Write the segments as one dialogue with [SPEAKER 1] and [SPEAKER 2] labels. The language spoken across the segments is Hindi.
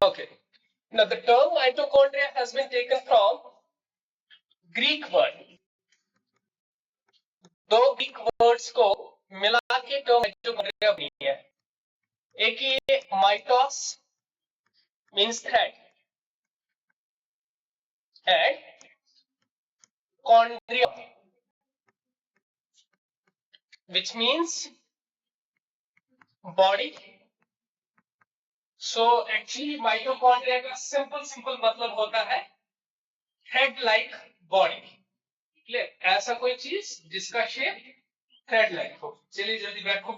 [SPEAKER 1] Okay. Now the term mitochondria has been taken from Greek word. दो ग्रीक वर्ड्स को मिला के टर्म माइटोकॉन्ड्रिया बनी है. एक ये mitos means thread and chondria which means body. So actually mitochondria का सिंपल मतलब होता है थ्रेड लाइक बॉडी. क्लियर? ऐसा कोई चीज जिसका शेप थ्रेड लाइक हो. चलिए जल्दी बैठो.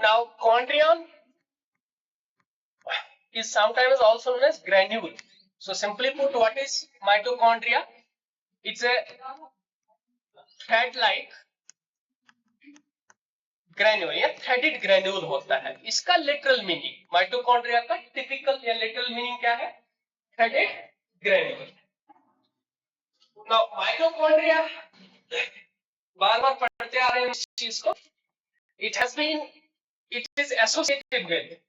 [SPEAKER 1] Now chondrion is sometimes also known as granule. So simply put, what is mitochondria? It's a thread like granule या थ्रेडेड ग्रेन्यूल होता है. इसका लिटरल मीनिंग माइटोकॉन्ड्रिया का टिपिकल या लिटरल मीनिंग क्या है? Threaded granule. नाउ माइटोकॉन्ड्रिया बार बार पढ़ते आ रहे हैं इस चीज को. it is associated with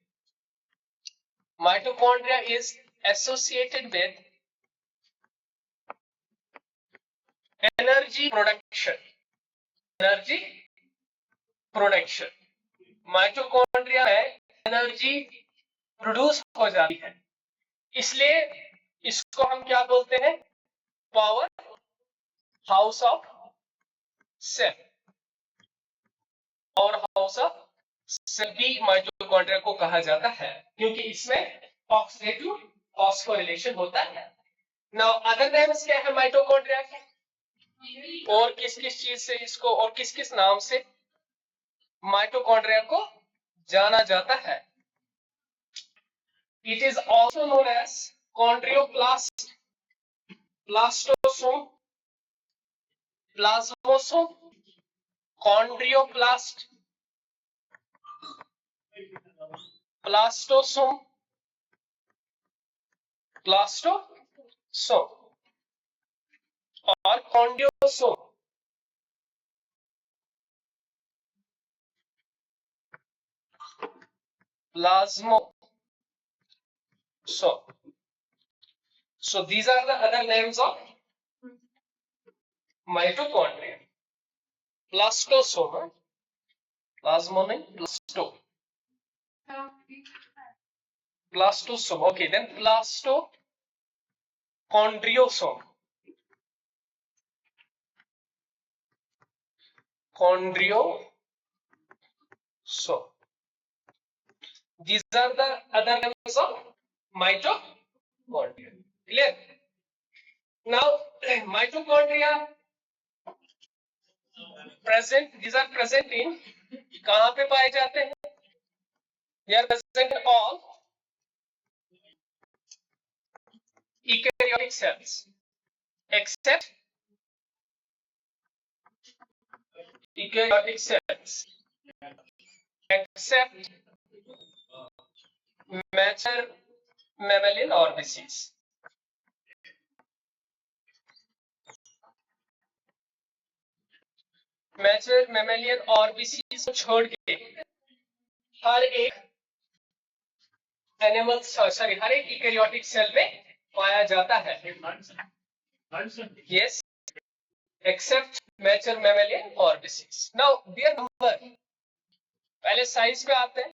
[SPEAKER 1] mitochondria is associated with energy production. Mitochondria में एनर्जी प्रोड्यूस हो जाती है, इसलिए इसको हम क्या बोलते हैं? Power house of cell. Power house of cell भी माइटोकॉन्ड्रिया को कहा जाता है क्योंकि इसमें ऑक्सीडेटिव फॉस्फोरिलेशन होता है. नाउ अदर नेम्स क्या है माइटोकॉन्ड्रिया के? और किस किस चीज से इसको और किस किस नाम से माइटोकॉन्ड्रिया को जाना जाता है? It is also known as chondrioplast, plastosome, plasmosome, chondrioplast, plastosome, plastosome और chondriosome. Plasmosome. So these are the other names of mitochondria. Plastosome, plasmonium, plastosome. Okay, then chondriosome, chondriosome. These are the other names of mitochondria. Clear? Now mitochondria present. These are present in कहां पे पाए जाते हैं? They are present in all eukaryotic cells except eukaryotic cells except mature mammalian organisms. Mature mammalian ऑर्बिसीज को छोड़ के हर एक एनिमल हर एक यूकेरियोटिक सेल में पाया जाता है. यस, एक्सेप्ट मैचर मैमेलियन ऑर्बिसीज. Now their number. पहले साइज पे आते हैं.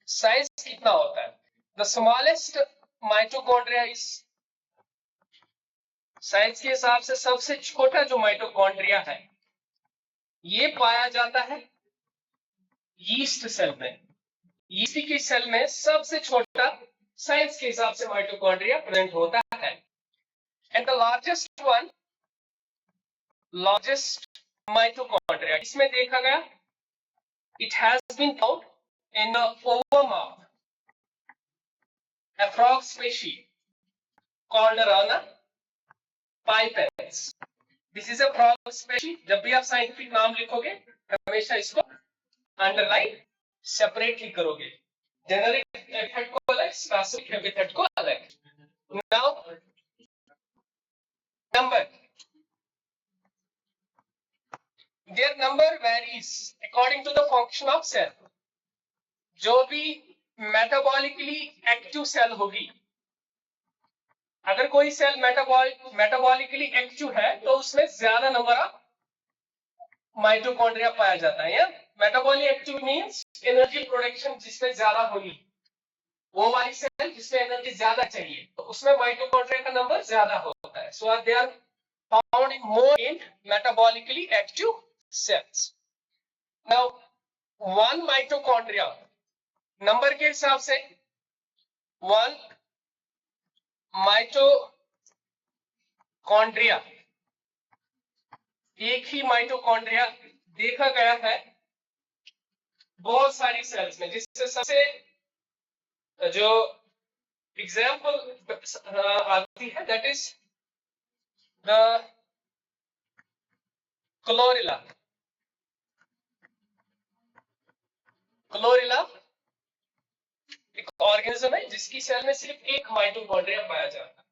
[SPEAKER 1] साइज कितना होता है? The smallest mitochondria is, size के हिसाब से सबसे छोटा जो माइटोकॉन्ड्रिया है ये पाया जाता है यीस्ट सेल में. यीस्ट की सेल में सबसे छोटा साइज के हिसाब से माइटोकॉन्ड्रिया प्रेजेंट होता है. एंड द लार्जेस्ट माइटोकॉन्ड्रिया इसमें देखा गया, it has been found in the ovum of a frog species called Rana pipens. This is a frog species. जब भी आप साइंटिफिक नाम लिखोगे हमेशा इसको अंडरलाइन सेपरेटली करोगे. जेनरिक एपिथेट को अलग, स्पेसिफिक एपिथेट को अलग. Now number. Their number varies according to the function of cell. जो भी मेटाबॉलिकली एक्टिव सेल होगी। अगर कोई सेल मेटाबॉलिकली एक्टिव है तो उसमें ज्यादा नंबर ऑफ माइटोकॉन्ड्रिया पाया जाता है। या metabolic active means energy production जिसमें ज्यादा होगी, वो वाली सेल जिसमें एनर्जी ज्यादा चाहिए, तो उसमें माइटोकॉन्ड्रिया का नंबर ज्यादा होता है। So they are found in more in metabolically active cells. Now one mitochondria number के हिसाब से, वन माइटोकॉन्ड्रिया, एक ही माइटोकॉन्ड्रिया देखा गया है बहुत सारी सेल्स में, जिससे सबसे जो एग्जाम्पल आती है that is the chlorella. Chlorella एक ऑर्गेनिज्म है जिसकी सेल में सिर्फ एक माइटोकॉन्ड्रिया पाया जाता है।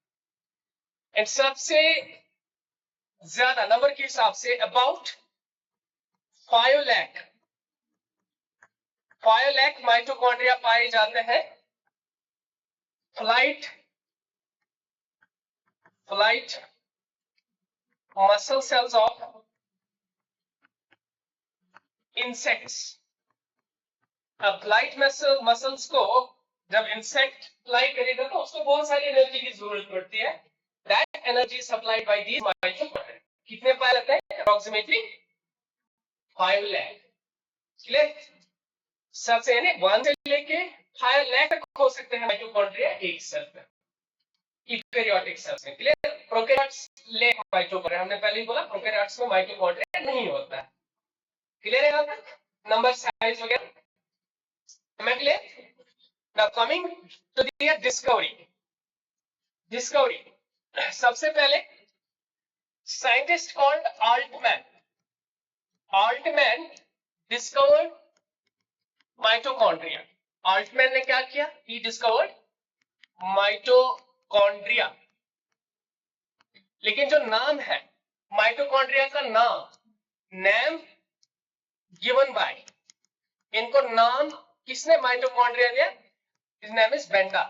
[SPEAKER 1] एंड सबसे ज्यादा नंबर के हिसाब से अबाउट 5 लाख माइटोकॉन्ड्रिया पाए जाते हैं flight muscle cells of insects. अब फ्लाइट मसल्स को जब इंसेक्ट फ्लाई करेगा तो उसको बहुत सारी एनर्जी की जरूरत पड़ती है। That energy supplied by these mitochondria. कितने पाए जाते हैं? अप्रोक्सीमेटली 5 लाख। क्लियर? सबसे यानी 1 से लेके 5 लाख तक हो सकते हैं माइटोकॉन्ड्रिया एक सेल में, यूकेरियोटिक सेल्स में। क्लियर? प्रोकैरियोट्स लेख माइटोकॉन्ड्रिया, हमने पहले ही बोला प्रोकैरियोट्स में माइटोकॉन्ड्रिया नहीं होता है। क्लियर है यहां तक? नंबर साइज वगैरह मैं clear? Now coming to the discovery. सबसे पहले scientist called Altmann discovered mitochondria. Altmann ने क्या किया? He discovered mitochondria. लेकिन जो नाम है माइटोकॉन्ड्रिया का नेम गिवन बाय, इनको नाम किसने माइटोकॉन्ड्रिया दिया? His name is Benda.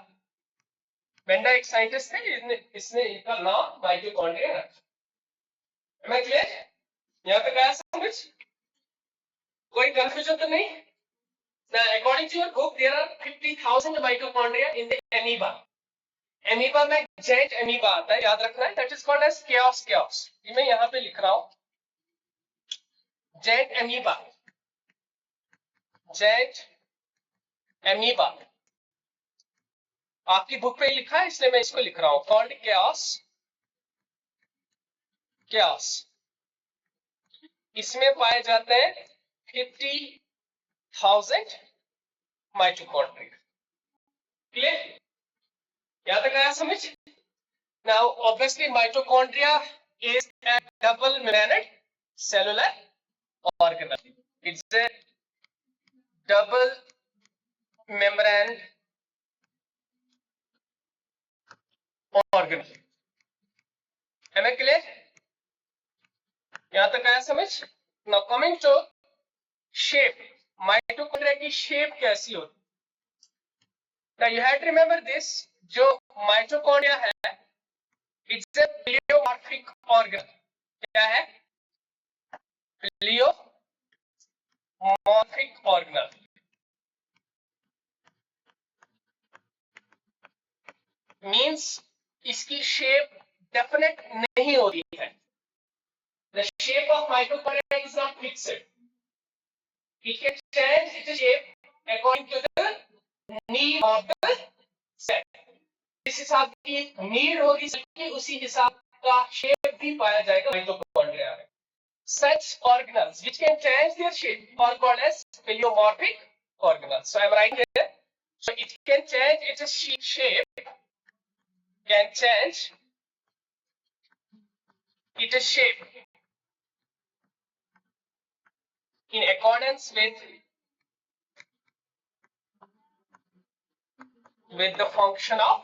[SPEAKER 1] Benda एक साइंटिस्ट थे, इसने इनका नाम माइटोकॉन्ड्रिया रखा। मैं क्लियर? यहां तक आया समझ? कोई कंफ्यूजन तो नहीं? Now, according to your book, there are 50,000 mitochondria in the amoeba. Amoeba में giant amoeba आता है, याद रखना है। That is called as chaos. ये मैं यहाँ पे लिख रहा हूँ, giant amoeba। आपकी बुक पे लिखा है इसलिए मैं इसको लिख रहा हूँ, called chaos। इसमें पाए जाते हैं 50,000 माइटोकॉन्ड्रिया। क्लियर? यहां तक आया समझ? Now obviously mitochondria is a double membraneड cellular organelle. It's a double membrane organelle. Am I clear? यहां तक आया समझ? Now coming to shape, mitochondria की शेप कैसी होती? Now you have to remember this, जो माइटोकॉन्ड्रिया है इट्स ए प्लियोमॉर्फिक ऑर्गन। क्या है? Pleomorphic organ. मींस इसकी शेप डेफिनेट नहीं होती है। The shape of mitochondria is not fixed. It can change its shape according to the need of the cell. जिस हिसाब की नीड होगी सेल की, उसी हिसाब का शेप भी पाया जाएगा माइटोकॉन्ड्रिया में। Such organelles which can change their shape are called as pleomorphic organelles. So I am writing here. So it can change its shape, in accordance with the function of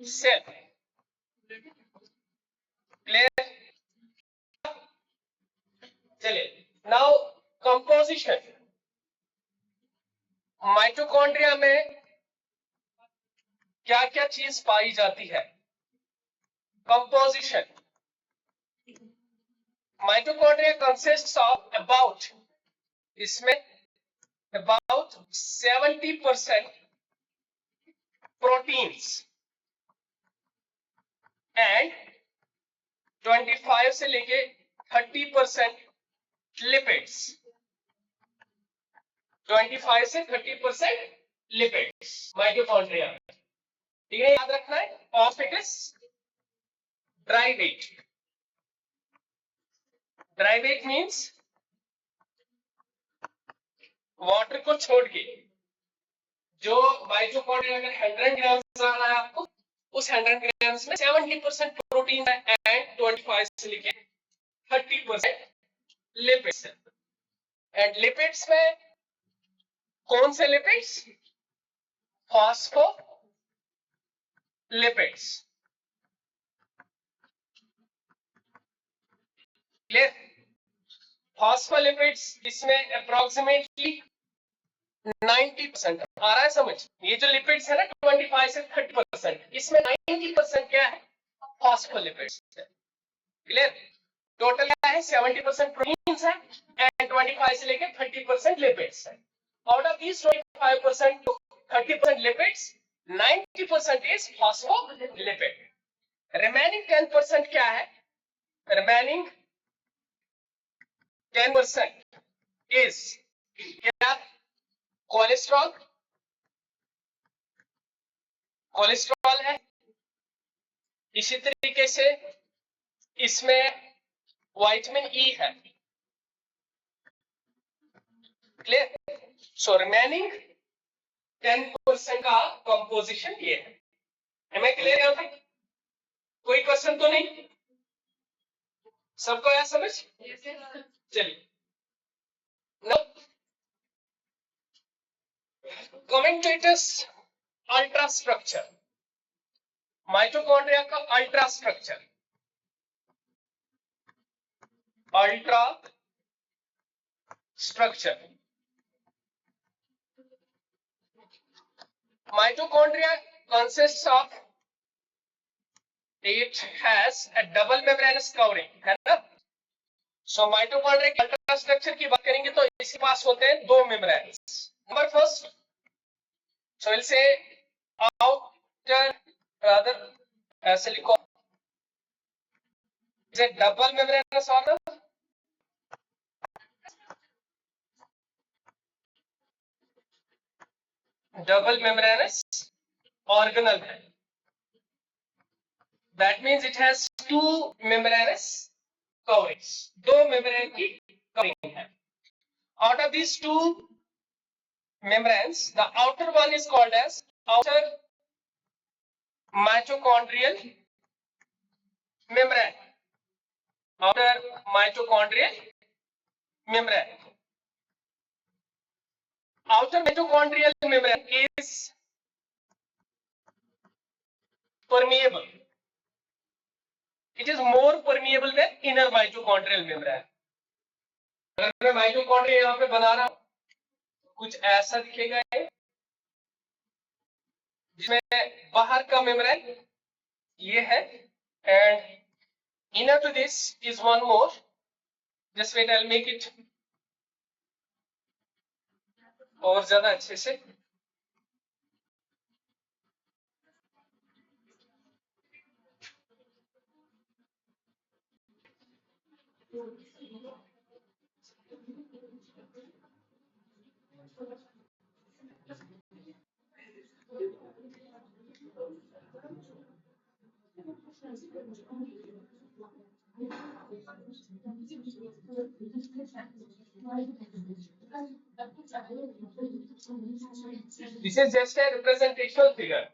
[SPEAKER 1] cell. Clear? चलिए, नाउ कंपोजिशन। माइटोकॉन्ड्रिया में क्या क्या चीज पाई जाती है? Composition. Mitochondria consists of about, इसमें अबाउट 70% प्रोटीन्स एंड 25 से लेके 30% लिपिड्स। 25 से 30% लिपिड्स माइटोकॉन्ड्रिया में, ठीक है, याद रखना है। Of it is dry weight. Dry weight means water को छोड़ के जो माइटोकॉन्ड्रिया अगर 100 ग्राम्स आ रहा है आपको, उस 100 ग्राम्स में 70% प्रोटीन है एंड 25 से लेके 30% लिपिड्स है। एंड लिपिड्स में कौन से लिपिड्स? फॉस्फोलिपिड्स। क्लियर? फॉस्फोलिपिड्स इसमें अप्रोक्सीमेटली 90% आ रहा है समझ? ये जो लिपिड्स है ना 25 से 30%, इसमें 90% क्या है? फॉस्फोलिपिड्स है। क्लियर? टोटल क्या है? 70% प्रोटीन्स है एंड 25 से लेके 30% लिपिड्स है। Out of these 25% to 30% lipids, 90% is phospholipid. Remaining 10% क्या है? Remaining 10% is क्या? कोलेस्ट्रॉल। कोलेस्ट्रॉल है। इसी तरीके से इसमें विटामिन ई है। क्लियर? सो रिमेनिंग 10% का कंपोजिशन ये है। एम आई क्लियर यहां तक? कोई क्वेश्चन तो नहीं? सबको आया समझ? चलिए, कमेंटेटर्स अल्ट्रा स्ट्रक्चर। माइटोकॉन्ड्रिया का ultra structure, ultra structure. Mitochondria consists of, it has a double membranous covering, है ना? So mitochondria के अल्ट्रा स्ट्रक्चर की बात करेंगे तो इसके पास होते हैं दो membranes. Number first, so we'll say outer, rather ऐसे लिखो, is a double membranous organ, double membranous organelle है। That means it has two membranous coverings, दो मेम्ब्रेन की कवरिंग है। Out of these two membranes, the outer one is called as outer mitochondrial membrane. Outer mitochondrial membrane. Outer mitochondrial membrane is permeable. It is more permeable than inner mitochondrial membrane. अगर मैं माइटोकॉन्ड्रिया यहाँ पे बना रहा हूं, कुछ ऐसा दिखेगा ये, जिसमें बाहर का मेम्ब्रेन ये है and inner to this is one more. Just wait, I'll make it और ज्यादा अच्छे से। This is just a representational figure.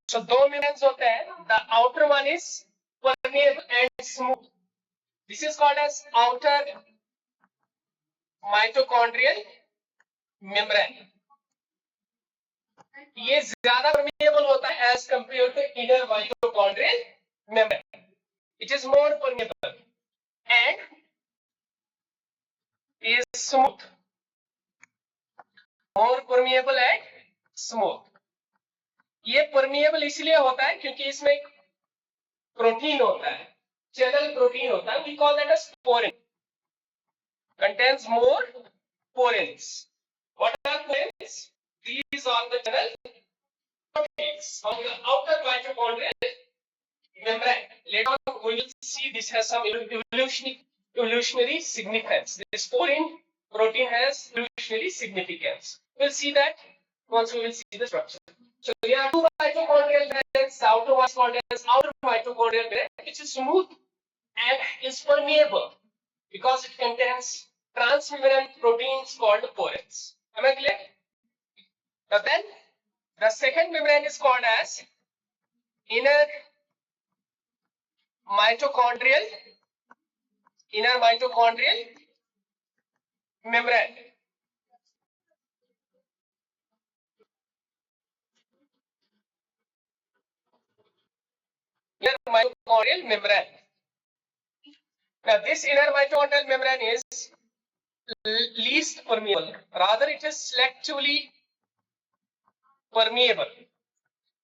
[SPEAKER 1] So दो मेम्ब्रेन्स होते हैं, the outer one is permeable and smooth. This is called as outer mitochondrial membrane. ये ज्यादा permeable होता है as compared to inner mitochondrial membrane. It is more permeable and is smooth, more permeable and smooth. ये permeable इसलिए होता है क्योंकि इसमें एक प्रोटीन होता है, चैनल प्रोटीन होता है, we call that as porin, contains more porins. What are porins? These are the channel proteins on the outer mitochondrial membrane. Later on we will see this has some evolutionary significance. This porin protein has evolutionary significance. We'll see that once we will see the structure. So we have two mitochondrial membranes, outer mitochondrial membrane, which is smooth and is permeable because it contains transmembrane proteins called porins. Am I clear? Now then, the second membrane is called as inner mitochondrial membrane. Inner mitochondrial membrane. Now this inner mitochondrial membrane is least permeable. Rather, it is selectively permeable.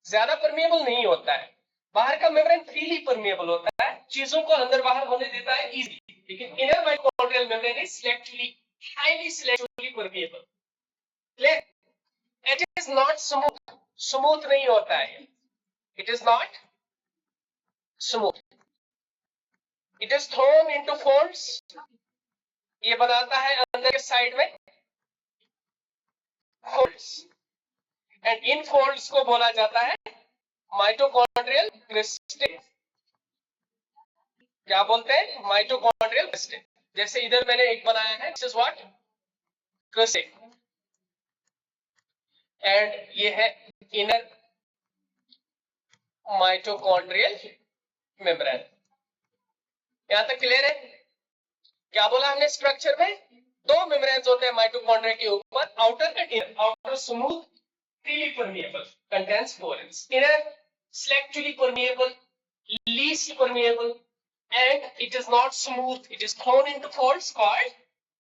[SPEAKER 1] ज्यादा permeable नहीं होता है. बाहर का मेम्ब्रेन फ्रीली permeable होता है, चीजों को अंदर बाहर होने देता है easily. लेकिन inner mitochondrial membrane is highly selectively permeable. Clear? It is not smooth. Smooth नहीं होता है. It is not smooth. It is thrown into folds. ये बनाता है अंदर के साइड में folds. And इन folds को बोला जाता है माइटोकॉन्ड्रियल क्रिस्टल. क्या बोलते हैं? Mitochondrial crystal. जैसे इधर मैंने एक बनाया है, this is what? Crystal. And ये है इनर माइटोकॉन्ड्रियल मेम्ब्रेन. यहां तक क्लियर है? क्या बोला हमने स्ट्रक्चर में? दो मेम्ब्रेन्स होते हैं माइटोकॉन्ड्रिया के ऊपर, outer and inner. Outer smooth, freely permeable, contains porins. Inner selectively permeable, least permeable, and it is not smooth. It is thrown into folds called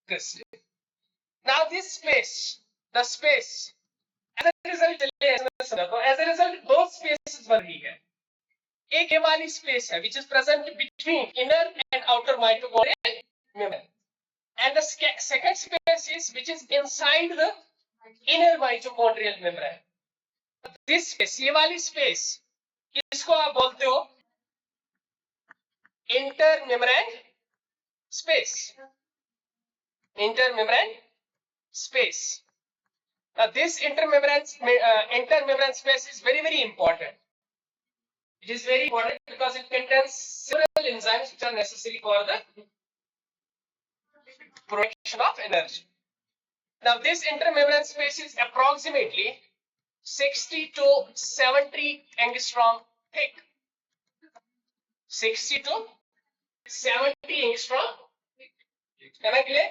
[SPEAKER 1] crystal. Now this space, the space, as a result, as a result, दो spaces बन रही है. एक ये वाली space है, which is present between inner and outer mitochondrial membrane, and the second space is which is inside the inner mitochondrial membrane. This space, ये वाली space, इसको आप बोलते हो intermembrane space. Intermembrane space. Now this intermembrane space is very important. It is very important because it contains several enzymes which are necessary for the production of energy. Now this intermembrane space is approximately 60 to 70 angstrom thick. 60 to 70 angstrom. Am I clear?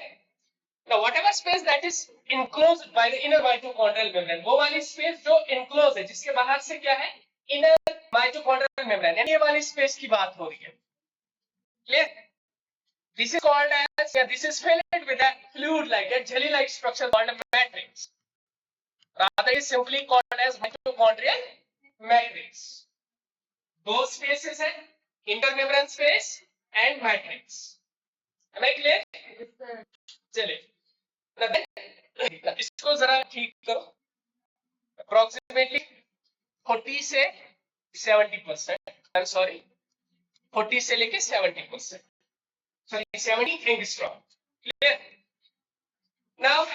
[SPEAKER 1] Now whatever space that is enclosed by the inner mitochondrial membrane, वो वाली space जो enclosed है, जिसके बाहर से क्या है? Inner mitochondrial membrane. यानी ये वाली space की बात हो रही है. Clear? This is called as, this is filled with a fluid-like, a jelly-like structure called a matrix. Rather, it is simply called as mitochondrial matrix. Those spaces हैं, intermembrane space and matrix. Am I clear? चलिए, इसको जरा ठीक करो. Approximately 40 से 70%. I'm sorry, 40 से लेके 70%. Sorry, 70 angstrom. Clear? Now,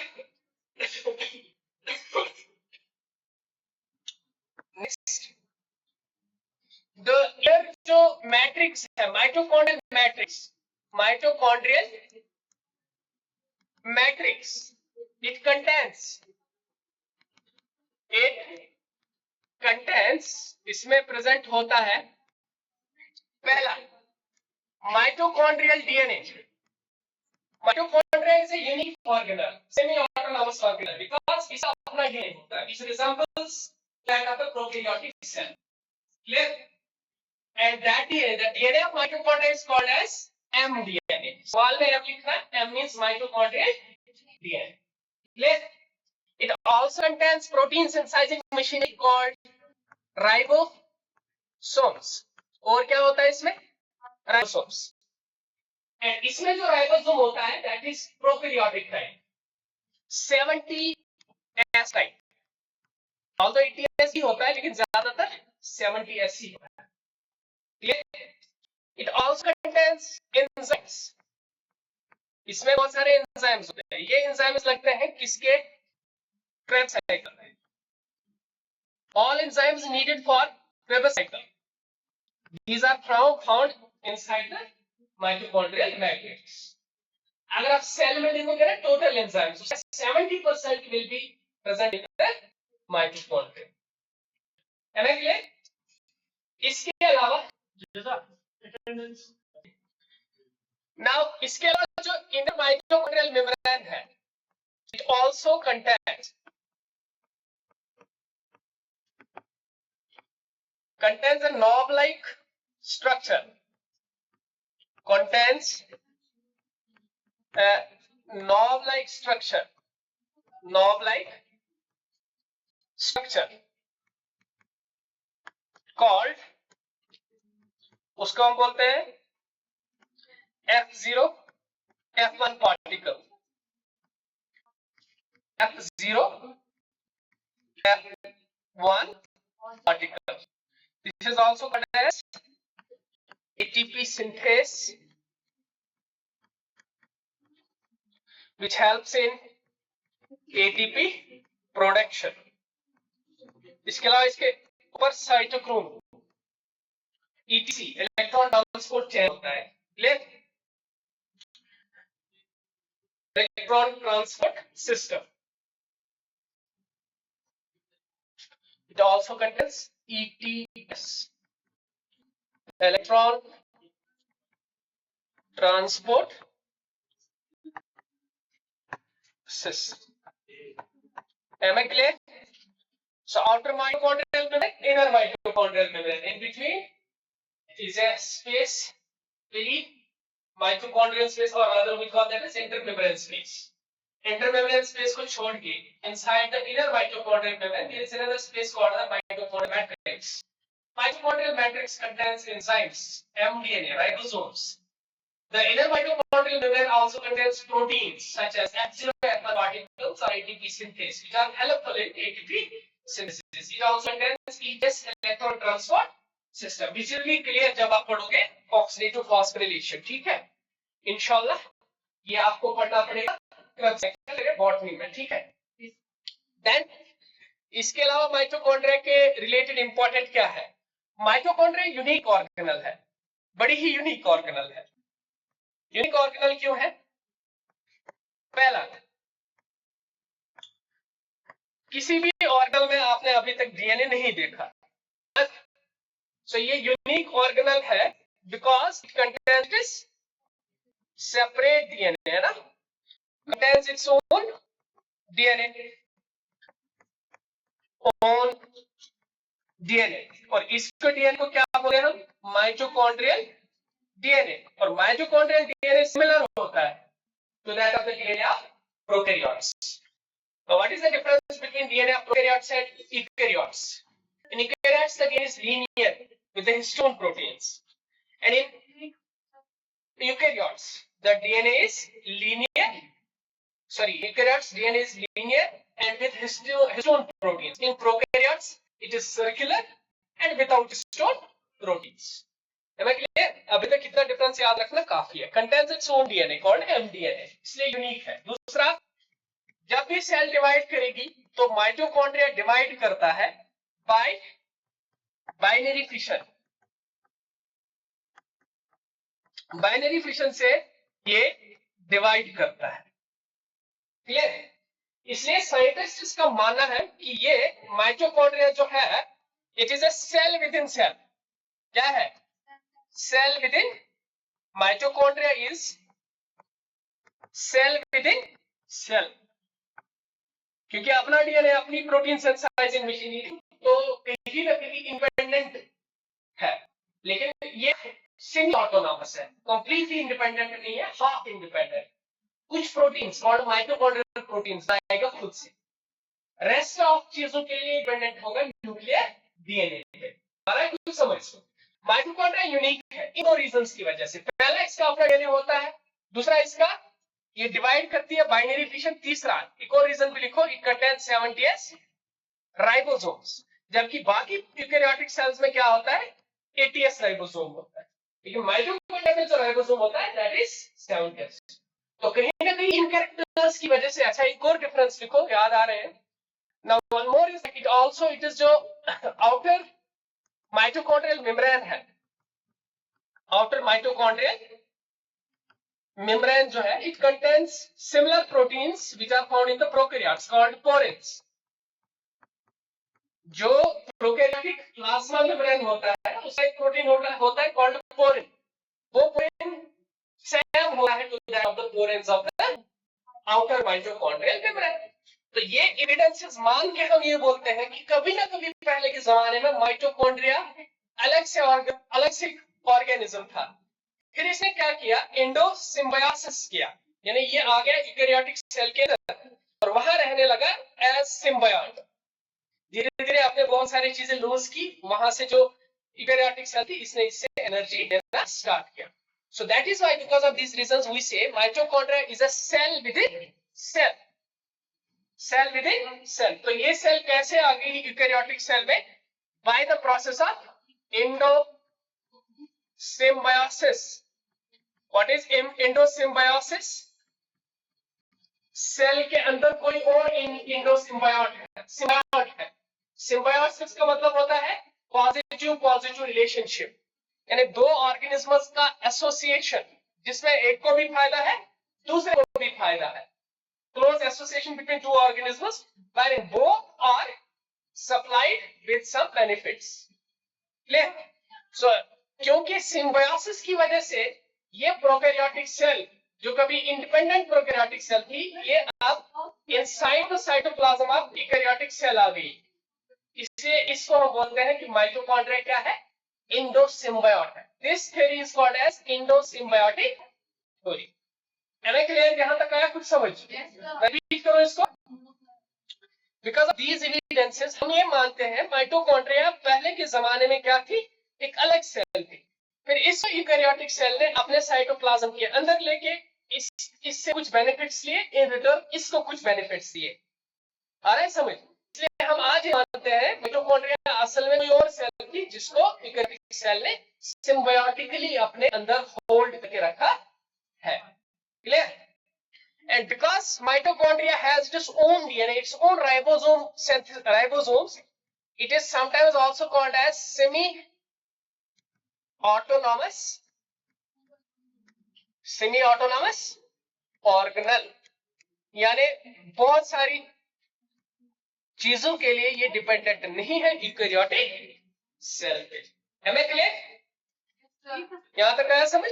[SPEAKER 1] next, the here जो matrix है, mitochondrial matrix, it contains, इसमें present होता है पहला mitochondrial DNA. Mitochondria is a unique organelle, semi-autonomous organelle, because इसका अपना DNA होता है, which resembles that of a prokaryotic cell. Clear? And that DNA, the DNA of mitochondria is called as mDNA. सवाल में m लिखना है, m means mitochondrial DNA. It also contains protein synthesizing machinery called ribosomes. और क्या होता है इसमें? Ribosomes. And इसमें जो राइबोसोम होता है that is prokaryotic type, 70S type. Although 80S ही होता है लेकिन ज्यादातर 70S ही होता है. It also contains enzymes. इसमें बहुत सारे एंजाइम्स होते हैं. ये एंजाइम्स लगते हैं किसके? Krebs cycle में. All enzymes needed for Krebs cycle. These are found inside the mitochondrial matrix. अगर आप सेल में देखोगे ना total enzymes 70% will be present in the mitochondria. है ना क्लियर? इसके अलावा now इसके अलावा जो inner mitochondrial membrane है, it also contains a knob-like structure. Contains a knob-like structure. Knob-like structure called, उसको हम बोलते हैं F0 F1 particle. F0 F1 particle. This is also called as ATP synthase, which helps in ATP production. इसके अलावा इसके ऊपर cytochrome ETC electron transport chain होता है. Clear? Electron transport system. It also contains ETS, electron transport system. Am I clear? So outer mitochondrial membrane, inner mitochondrial membrane. In between is a space, very mitochondrial space, or rather we call that as intermembrane space. Intermembrane space को छोड़ के inside the inner mitochondrial membrane there is another space called the mitochondrial matrix. Mitochondrial matrix contains enzymes, mDNA, ribosomes. The inner mitochondrial membrane also contains proteins such as F0 F1 particles or ATP synthase, which are helpful in ATP synthesis. It also contains ETS, electron transport system, which will be clear जब आप पढ़ोगे oxidative phosphorylation. ठीक है? इंशाल्लाह ये आपको पढ़ना पड़ेगा बॉटनी में. ठीक है? देन इसके अलावा माइटोकॉन्ड्रिया के रिलेटेड इंपॉर्टेंट क्या है? माइटोकॉन्ड्रिया यूनिक ऑर्गेनल है, बड़ी ही यूनिक ऑर्गेनल है. यूनिक ऑर्गेनल क्यों है? पहला, किसी भी ऑर्गेनल में आपने अभी तक डीएनए नहीं देखा. सो ये यूनिक ऑर्गेनल है because it contains separate DNA, है ना? contains its own DNA, और इसको डीएनए को क्या बोलते हैं हम? Mitochondrial DNA. और माइटोकॉन्ड्रियल डीएनए सिमिलर होता है to that of the DNA of prokaryotes. Now what is the difference between DNA of prokaryotes and eukaryotes? In eukaryotes the DNA is linear with the histone proteins, and in eukaryotes the DNA is linear. Eukaryotes DNA is linear and with histone proteins. In prokaryotes it is circular and without histone proteins. Am I clear? अभी तक कितना डिफरेंस याद रखना काफी है. Contains its own DNA called mDNA, इसलिए यूनिक है. दूसरा, जब भी सेल डिवाइड करेगी तो माइटोकॉन्ड्रिया डिवाइड करता है bye binary fission. Binary fission से ये डिवाइड करता है. क्लियर है? इसलिए साइंटिस्ट का मानना है कि ये माइटोकॉन्ड्रिया जो है it is a cell with in cell. क्या है? Cell with in. Mitochondria is cell with in cell. क्योंकि अपना डीएनए अपनी प्रोटीन सिंथेसाइजिंग मशीनरी तो कहीं ना कहीं इंडिपेंडेंट है, लेकिन ये सेमी ऑटोनॉमस है, कंप्लीटली इंडिपेंडेंट नहीं है, हाफ इंडिपेंडेंट। कुछ प्रोटीन्स और माइटोकॉन्ड्रियल प्रोटीन्स आएगा खुद से, रेस्ट ऑफ चीजों के लिए डिपेंडेंट होगा न्यूक्लियर डीएनए पे। कुछ समझ, माइटोकॉन्ड्रिया यूनिक है इन दो रीजंस की वजह से। पहला इसका अपना डीएनए होता है, दूसरा इसका ये डिवाइड करती है बाइनरी फिशन, तीसरा एक और रीजन भी लिखो, इट कंटेन्स 70s राइबोसोम्स, जबकि बाकी यूकेरियोटिक सेल्स में क्या होता है 80s राइबोसोम होता है, लेकिन माइटोकॉन्ड्रिया में जो राइबोसोम होता है दैट इज 70s। तो कहीं ना कहीं इन कैरेक्टर्स की वजह से, अच्छा एक और डिफरेंस लिखो, याद आ रहे हैं। Now one more is it also it is जो आउटर माइटोकॉन्ड्रियल मेम्ब्रेन है, आउटर माइटोकॉन्ड्रियल मेम्ब्रेन जो है, it contains similar proteins which are found in the prokaryotes called porins. जो प्रोकैरियोटिक प्लाज्मा मेम्ब्रेन होता है उसका एक प्रोटीन होता है कॉल्ड पोरिन, वो पोरिन सेम होता है to that of the porins of the outer mitochondrial membrane. तो ये एविडेंसेस मान के हम ये बोलते हैं कि कभी ना कभी पहले के जमाने में माइटोकॉन्ड्रिया अलग से ऑर्गेनिज्म था। फिर इसने क्या किया, एंडोसिम्बायोसिस किया, यानी ये आ गया यूकेरियोटिक सेल के अंदर और वहां रहने लगा एज सिम्बायोट। धीरे धीरे आपने बहुत सारी चीजें लूज की, वहां से जो यूकेरियोटिक सेल थी इसने इससे एनर्जी लेना स्टार्ट किया। So that is why because of this reasons we say mitochondria is a cell with in cell, cell with in cell. तो ये सेल कैसे आ गई यूकेरियोटिक सेल में? By the process of endosymbiosis. What is endosymbiosis? Cell के अंदर कोई और एंडोसिम्बायोट है, सिम्बायोट है। सिम्बायोसिस का मतलब होता है पॉजिटिव पॉजिटिव रिलेशनशिप, यानी दो ऑर्गेनिजम्स का एसोसिएशन जिसमें एक को भी फायदा है दूसरे को भी फायदा है। Close association between two organisms wherein both are supplied with some benefits. Clear? So क्योंकि सिम्बायोसिस की वजह से ये प्रोकैरियोटिक सेल जो कभी इंडिपेंडेंट प्रोकैरियोटिक सेल थी, ये अब inside the cytoplasm of eukaryotic cell आ गई। इसलिए इसको हम बोलते हैं कि माइटोकॉन्ड्रिया क्या है, एंडोसिम्बायोट है। This theory is called as endosymbiotic theory. Am I clear? यहां तक आया कुछ समझ? रिपीट करो इसको। बिकॉज ऑफ दीज एविडेंसेस हम ये मानते हैं माइटोकॉन्ड्रिया पहले के जमाने में क्या थी, एक अलग सेल थी। फिर इस यूकेरियोटिक सेल ने अपने साइटोप्लाज्म के अंदर लेके इससे कुछ बेनिफिट्स लिए, इन रिटर्न इसको कुछ बेनिफिट्स दिए। आ रहा है समझ? इसलिए हम आज मानते हैं माइटोकॉन्ड्रिया असल में कोई और सेल थी जिसको यूकेरियोटिक सेल ने सिम्बायोटिकली अपने अंदर होल्ड करके रखा है। Clear? And because mitochondria has its own DNA, its own ribosomes, it is sometimes also called as semi-autonomous organelle, यानी बहुत सारी चीजों के लिए ये डिपेंडेंट नहीं है यूकेरियोटिक सेल पे। Am I clear? यहां तक आया समझ?